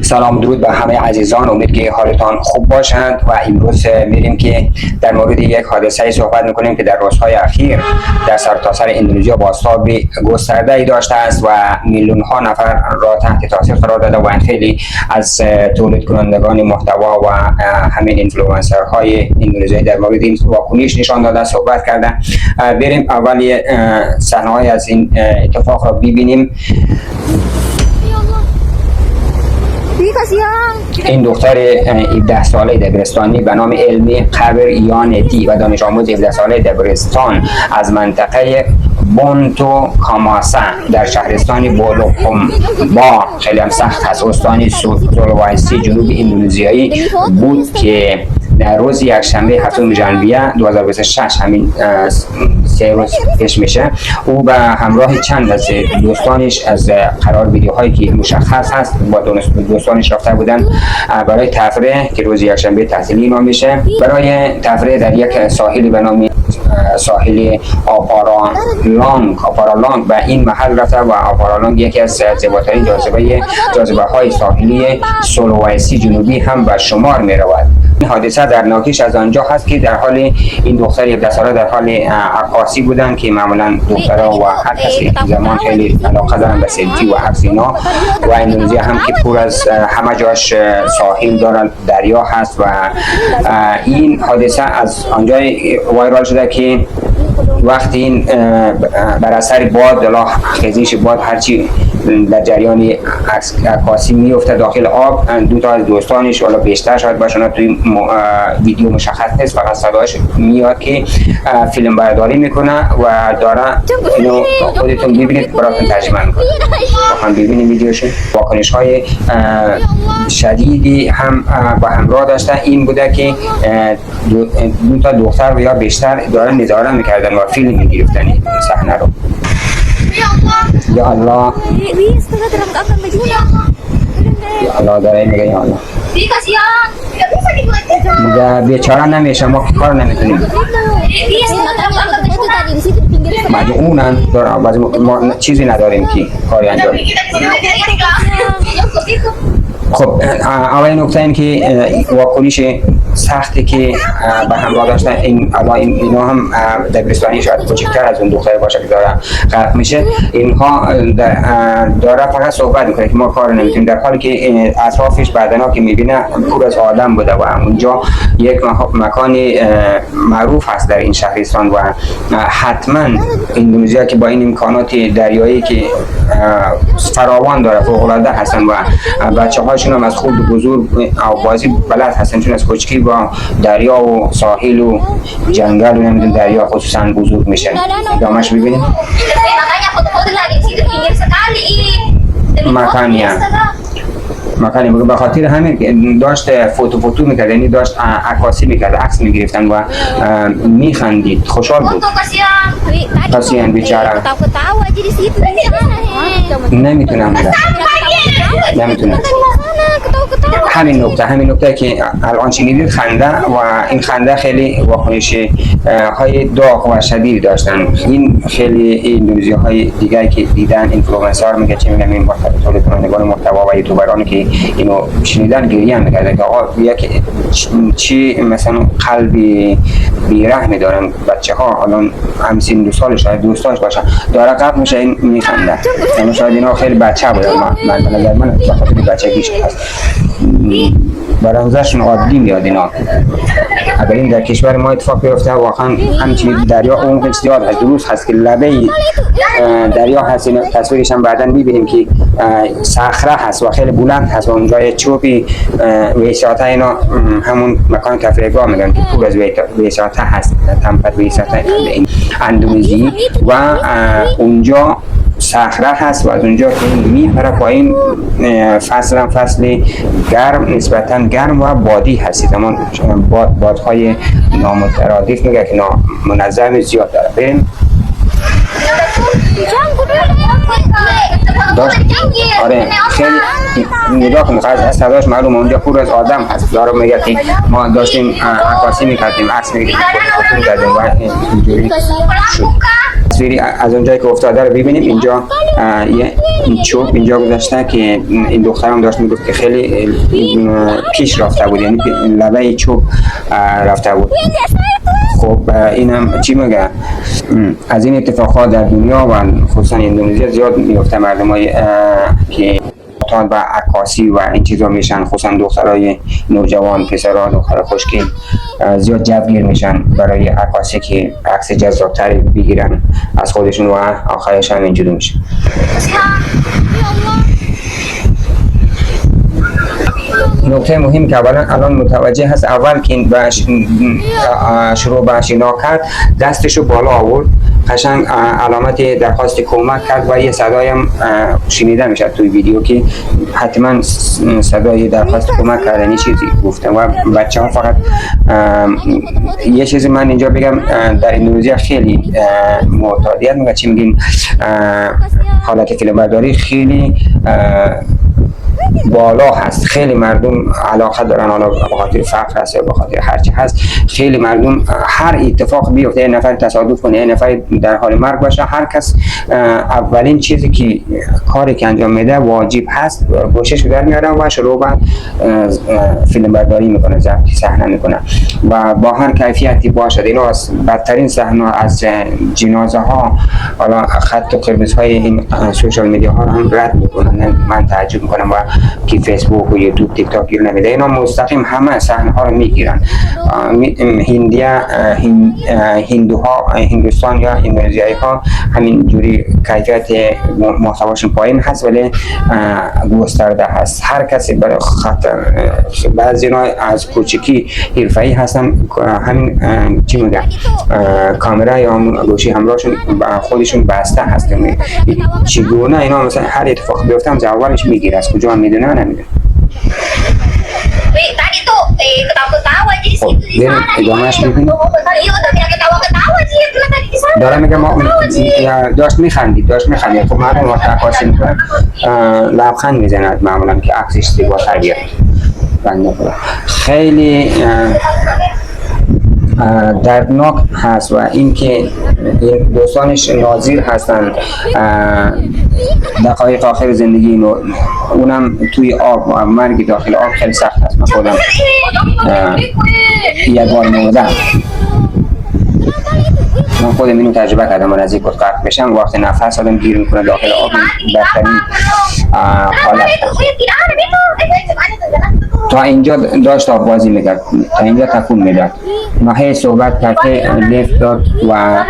سلام درود به همه عزیزان، امید که حالتان خوب باشند و امروز میریم که در مورد یک حادثه صحبت میکنیم که در روزهای اخیر در سرتاسر اندونزیا بازتاب گسترده ای داشته است و میلیون ها نفر را تحت تاثیر قرار داده و خیلی از تولید کنندگان محتوا و همین اینفلوئنسرهای اندونزیایی در مورد این واکنش نشان داده صحبت کردن. بریم اولی صحنه‌های از این اتفاق را ببینیم. این دختر 17 ساله دبیرستانی به نام علمی قبر یانتی و دانش آموز 17 ساله دبیرستان از منطقه بونتو کاماسا در شهرستان بولوکومبا خیلی هم سخت از استان سولوایسی جنوب اندونزیایی بود که در روز یکشنبه 7 ژانویه 2026 همین 3 روز پیش میشه. او به همراه چند از دوستانش از قرار ویدیوهایی که مشخص هست با دوستانش رفته بودن برای تفریح که روز یکشنبه تعطیلی نام میشه، برای تفریح در یک ساحلی به نام ساحل آپارالانگ و این محل رفته و آپارالانگ یکی از زیباترین جاذبه های ساحلی سولوایسی جنوبی هم به شمار می رود. این حادثه در ناکش از آنجا هست که در حال این دختر 17 ساله در حال عکاسی بودن که معمولا دخترها و هر کسی زمان خیلی علاقه دارن به سلفی و عکس اینا و اندونزیا هم که پر از همه جاش ساحل داره، دریا هست و این حادثه از آنجا وایرال شده که وقتی این بر اثر باد خیزش باد هرچی در جریان عکاسی میفته داخل آب، دو تا از دوستانش والا بیشتر شاید باشن توی ویدیو مشخص نیست، فقط صداش میاد که فیلم برداری میکنه و داره اینو خودتون ببینید براتون ترجمه میکنه. با هم ببینید ویدیوشو. واکنش های شدیدی هم با همراه داشته این بوده که دو تا دختر و یا بیشتر دارن نظاره میکردن و فیلم میگرفتن این صحنه رو. یا الله یا الله داره میگه یا الله میگه بیچاره نمیشه، ما کار نمیتونیم مجموعاً ما چیزی نداریم که کاری انجام بدیم. خب اولین نکته این که واکنش سختی که به همراه داشتن اینا هم دبیرستانی شاید کوچکتر از اون دختر باشه که داره غرق میشه، اینها داره فقط صحبت میکنه که ما کار نمیتونیم، در حالی که اطرافش بعدنا که میبینه پر از آدم بوده و اونجا یک مکان معروف هست در این شهرستان و حتما اندونزیا که با این امکانات دریایی که فراوان داره فوق العاده هستن و بچه هاشون هم از خود بزرگ او بازی بلد هستن، چون از کوچکی با دریا و ساحل و جنگل و نمیدون دریا خصوصا بزرگ میشن. ادامهش ببینیم. مکانی به خاطر همین داشت فوتو میکرد، یعنی داشت عکاسی میکرد، عکس میگرفتن و میخندید، خوشحال بود. کسیان بیچاره نمیتونم همین نکته که الان شنیدید خنده و این خنده خیلی واکنش های داغ و شدید داشتن. این خیلی اندونزی های دیگه که دیدن اینفلوئنسر میگه چه میگم این تولید کنندگان محتوا و یوتیوبرانی که اینو شنیدن گریه میکردن که آقا یک چی مثلا قلبی بیرحمی دارن بچه ها، الان هم سن 2 سال شاید دوستاش باشن داره قبل میشه این میخنده، اما شاید اینا خیلی بچه بودن. من به نظر من خاطر بچگیش هست برانزشون عادی میاد اینا. اگر این در کشور ما اتفاق بیفته واقعا همچنین دریا اون زیاد هست، درست هست که لبه دریا هست، این تصویرش هم بعدا میبینیم که صخره هست و خیلی بلند هست و اونجا چوبی ویساته، اینا همون مکان تفریحگاه میگن که پر از ویساته هست، تمپت ویساته اندونزی و اونجا صخره هست و از اونجا که میپره پایین. فصل گرم، نسبتا گرم و بادی هست، زمان بادهای نامترادف میگه که منظم زیاد داره. بریم داشت آره خیلی نگاه کنید از صداش معلومه اونجا پر از آدم هست. داره میگه که ما داشتیم عکاسی میکردیم، عکس میگیریم و اینجوری شد. تصویری از اونجایی که افتاده رو ببینیم. اینجا یه چوب اینجا گذاشته که این دخترم داشت میگفت که خیلی پیش رفته بود، یعنی لبه چوب رفته بود. خب اینم چی میگه، از این اتفاقات در دنیا و خصوصا اندونزی زیاد میفته. مردمای که معتاد به عکاسی و این چیزا میشن، خصوصا دخترای نوجوان، پسرها، دختر خوشگل زیاد جوگیر میشن برای عکاسی که عکس جذابتری بگیرن از خودشون و آخرش هم اینجوری میشه. نکته مهم که الان متوجه هست، اول که شروع به شنا کرد دستشو بالا آورد، قشنگ علامت درخواست کمک کرد و یه صدای هم شنیده میشه توی ویدیو که حتما صدای درخواست کمک کردنی چیزی گفتن. و بچه ها فقط یه چیزی من اینجا بگم، در اندونزی خیلی معتادیت میگه، چی میگیم، حالت فیلمبرداری خیلی بالا هست. خیلی مردم علاقه دارن، حالا به خاطر فقر هست یا به خاطر هر چی هست، خیلی مردم هر اتفاق بیفته، یه نفر تصادف کنه، یه نفر در حال مرگ باشه، هر کس اولین چیزی که کاری که انجام میده واجب هست گوشش در میاره و شروع به فیلم برداری میکنه، ضبط صحنه میکنه و با هر کیفیتی باشه. اینا از بدترین صحنه از جنازه ها، حالا خط و قرمز های این سوشال میدیا ها هم رد میکنن. من تعجب میکنم و که فیسبوک و یوتیوب تیک تاک گیر نمیده، اینا مستقیم همه صحنه ها رو میگیرن. هندوها، هندوستان یا اندونزیایی ها همین جوری کیفیت محتواشون پایین هست ولی گسترده هست. هر کسی برای خاطر بعضی اینا از کوچکی حرفه‌ای هستن، همین چی میگن، کامرا یا گوشی همراهشون خودشون بسته هستن. چگونه اینا مثلا هر اتفاق بیفته هم اولش میگیره، از کجا میدونه نمیدونه. Tadi tuh ketawa-ketawa aja di situ di sana. Iya udah biar ketawa-ketawa sih itu tadi di sana. دارم میگم داشت میخندید. خب مردم وقت عکاسی میکنن لبخند میزند معمولا که عکسش زیباتر بیاد. بنده خدا خیلی دردناک هست و اینکه دوستانش ناظر هستن دقایق آخر زندگی، اونم توی آب و مرگ داخل آب خیلی سخت هست. من خودم یک بار موردم، من خودم اینو تجربه کردم و نزدیک بود غرق بشم. وقتی نفس آدم گیر میکنه داخل آب بدترین حالت. تا اینجا داشت آب بازی میکرد، تا اینجا تکون میداد، ما صحبت کرد که لیفت داد و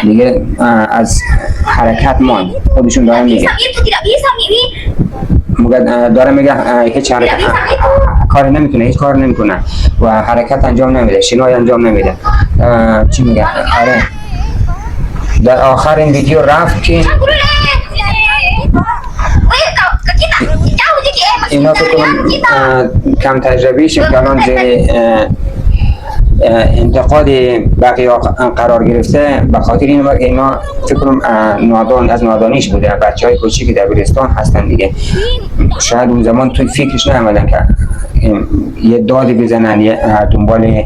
دیگه از حرکت مان. خودشون دارن میگه داره میگه هیچ حرکت کار نمیکنه، هیچ کار نمیکنه و حرکت انجام نمیده، شنای انجام نمیده. چی میگه؟ آره در آخر این ویدیو رفت که اینا فکر کنم کم تجربیش الان زیر انتقاد بقیه قرار گرفته، به خاطر اینا فکر کنم از نادانیش بوده. بچهای کوچیکی در دبیرستان هستن دیگه، شاید اون زمان توی فکرش نیامدن که یه دادی بزنن، یه دنبال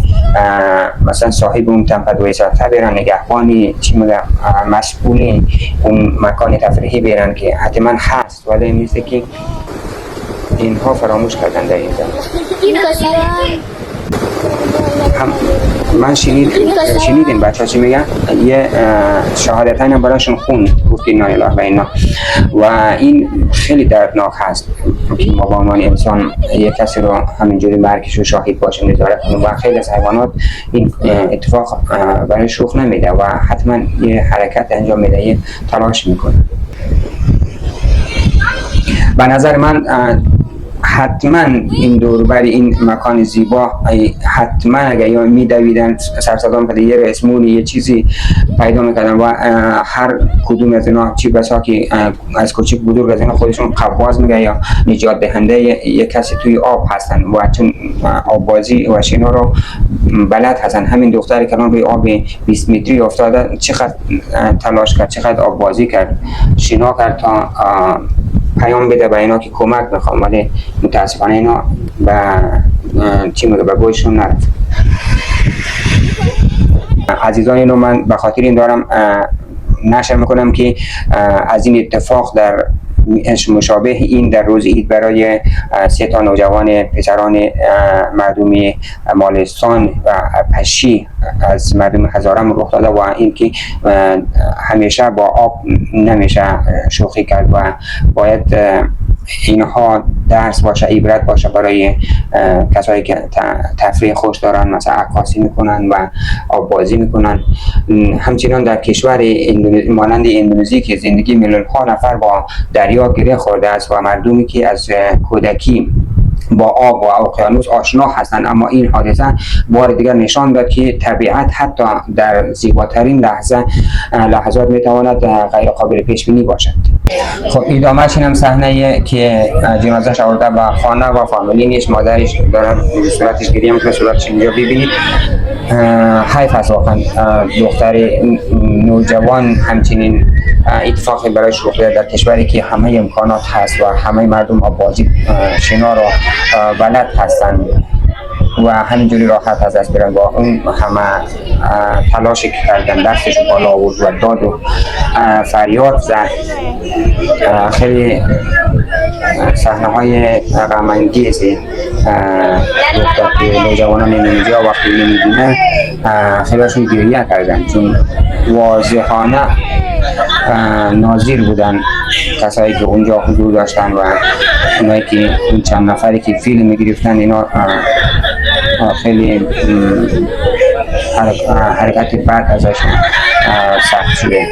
مثلا صاحب اون تمپد و ایساته برن، نگهبانی چی میگم مسئولین اون مکان تفریحی برن که حتما هست ولی نیست که اینها فراموش کردن در این زمان. من شنیدیم بچه ها چی میگن، یه شهادتین هم براشون خون گفت اینا اله و اینا و این خیلی دردناک هست که ما با عنوان انسان یک کسی رو همینجوری مرگش رو شاهد باشیم نظارت کنیم و خیلی از حیوانات این اتفاق برای شوخ نمیده و حتما یه حرکت انجام میده، یه تلاش میکنه. به نظر من حتما این دوربر این مکان زیبا حتما اگر یا میدویدن سرصدام پده یه رسمونی یه چیزی پیدا میکردن و هر کدوم از اینا چی بسا که از کوچک بزرگ از اینا خودشون قواز میگن یا نجات دهنده یک کسی توی آب هستن و چون آب بازی و شنا رو بلد هستن. همین دختری که الان روی آب 20 متری افتاده چقدر تلاش کرد، چقدر آب بازی کرد، شنا کرد تا پیام بده به اینا که کمک میخوام، ولی متاسفانه اینا به گوششون نرفت. عزیزان اینو من به خاطر این دارم نشر میکنم که از این اتفاق در مشابه این در روز عید برای 3 تا نوجوان پسران مردم مالستان و پشی از مردم هزارم رخ داده و اینکه همیشه با آب نمیشه شوخی کرد و باید اینها درس باشه، عبرت باشه برای کسایی که تفریح خوش دارن، مثلا عکاسی میکنن و آب بازی میکنن. همچنان در کشور مانند اندونزی که زندگی میلیون ها نفر با دریا گره خورده است و مردمی که از کودکی با آب و اقیانوس آشنا هستند، اما این حادثه بار دیگر نشان داد که طبیعت حتی در زیباترین لحظات میتواند غیر قابل پیش بینی باشد. خب ادامه‌اش هم صحنه که جنازه‌اش آورده به خانه و فامیلی نیست، مادرش داره صورتش گریه میکنه، صورتش اینجا ببینید. حیف است واقعا دختر نوجوان همچنین اتفاقی برایش رخ داده در کشوری که همه امکانات هست و همه مردم بازی شنا را بلد هستند و همینجوری راحت از دست برن. با اون همه تلاشی که کردن، دستش بالا آورد و داد و فریاد زد. خیلی صحنه های غم انگیزی که نوجوانان اندونزیا وقتی می‌بینن خیلیشون گریه کردن، چون واضحانه ناظر بودن کسایی که اونجا حضور داشتن و اونایی که اون چند نفری که فیلم می‌گرفتن اینا خیلی حرکت بد ازشون سخت شده.